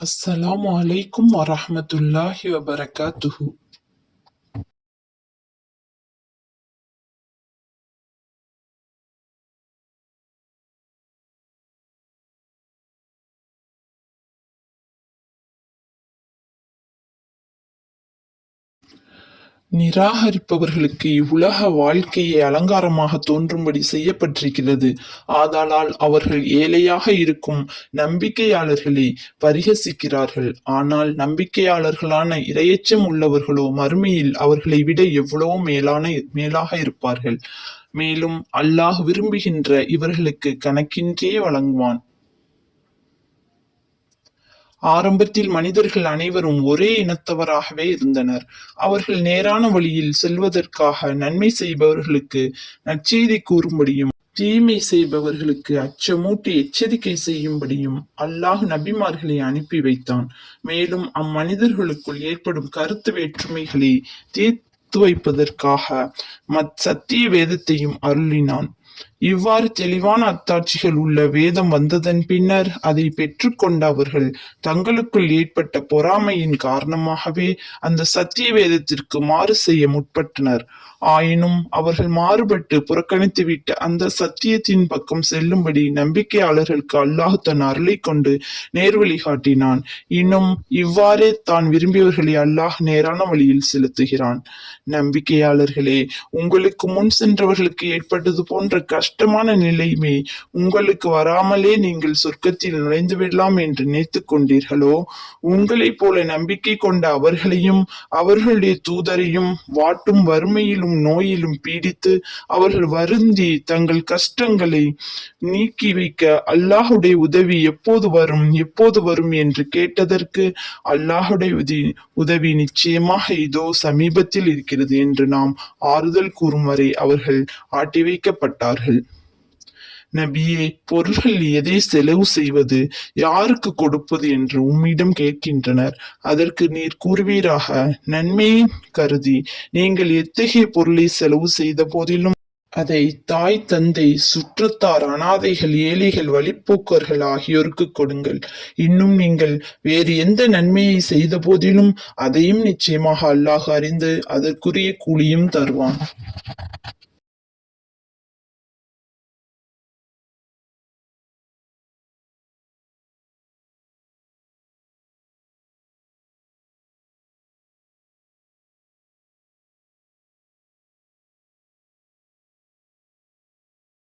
அஸ்ஸலாமு அலைக்கும் வரஹ்மத்துல்லாஹி வபரகாத்துஹு. நிராகரிப்பவர்களுக்கு இவ்வுலக வாழ்க்கையை அலங்காரமாக தோன்றும்படி செய்யப்பட்டிருக்கிறது. ஆதலால் அவர்கள் ஏழையாக இருக்கும் நம்பிக்கையாளர்களை பரிகசிக்கிறார்கள். ஆனால் நம்பிக்கையாளர்களான இரையச்சம் உள்ளவர்களோ மறுமையில் அவர்களை விட எவ்வளவோ மேலாக இருப்பார்கள். மேலும் அல்லாஹ் விரும்புகின்ற இவர்களுக்கு கணக்கின்றே வழங்குவான். ஆரம்பத்தில் மனிதர்கள் அனைவரும் ஒரே இனத்தவராகவே இருந்தனர். அவர்கள் நேரான வழியில் செல்வதற்காக நன்மை செய்பவர்களுக்கு நற்செய்தி கூறும்படியும் தீமை செய்பவர்களுக்கு அச்சமூட்டி எச்சரிக்கை செய்யும்படியும் அல்லாஹ் நபிமார்களை அனுப்பி வைத்தான். மேலும் அம்மனிதர்களுக்குள் ஏற்படும் கருத்து வேற்றுமைகளை தீர்த்து வைப்பதற்காக சத்திய வேதத்தையும் அருளினான். இவ்வாறு தெளிவான அத்தாட்சிகள் உள்ள வேதம் வந்ததன் பின்னர் அதை பெற்றுக்கொண்ட அவர்கள் தங்களுக்குள் ஏற்பட்ட பொறாமையின் காரணமாகவே அந்த சத்திய வேதத்திற்கு மாறு செய்ய முற்பட்டனர். ஆயினும் அவர்கள் மாறுபட்டு புறக்கணித்துவிட்டு அந்த சத்தியத்தின் பக்கம் செல்லும்படி நம்பிக்கையாளர்களுக்கு அல்லாஹ் தன் அருளை கொண்டு நேர்வழி காட்டினான். இன்னும் இவ்வாறே தான் விரும்பியவர்களை அல்லாஹ் நேரான வழியில் செலுத்துகிறான். நம்பிக்கையாளர்களே, உங்களுக்கு முன் சென்றவர்களுக்கு ஏற்பட்டது போன்ற கஷ்டமான நிலைமை உங்களுக்கு வராமலே நீங்கள் சொர்க்கத்தில் நுழைந்து விடலாம் என்று நினைத்துக் கொண்டீர்களோ? உங்களைப் போல நம்பிக்கை கொண்ட அவர்களையும் அவர்களுடைய தூதரையும் வாட்டும் வறுமையிலும் நோயிலும் பீடித்து அவர்கள் வருந்தி தங்கள் கஷ்டங்களை நீக்கி வைக்க அல்லாஹுடைய உதவி எப்போது வரும் என்று கேட்டதற்கு அல்லாஹுடைய உதவி நிச்சயமாக இதோ சமீபத்தில் இருக்கிறது என்று நாம் ஆறுதல் கூறும் வரை அவர்கள் ஆட்டி வைக்கப்பட்டார்கள். நபியே, பொருள்கள் எதை செலவு செய்வது, யாருக்கு கொடுப்பது என்று உம்மிடம் கேட்கின்றனர். அதற்கு நீர் கூறுவீராக, நன்மையை கருதி நீங்கள் எத்தகைய பொருளை செலவு செய்த போதிலும் அதை தாய் தந்தை சுற்றத்தார் அனாதைகள் ஏழைகள் வழிப்போக்கர்கள் ஆகியோருக்கு கொடுங்கள். இன்னும் நீங்கள் வேறு எந்த நன்மையை செய்த போதிலும் அதையும் நிச்சயமாக அல்லாஹ் அறிந்து அதற்குரிய கூலியும் தருவான்.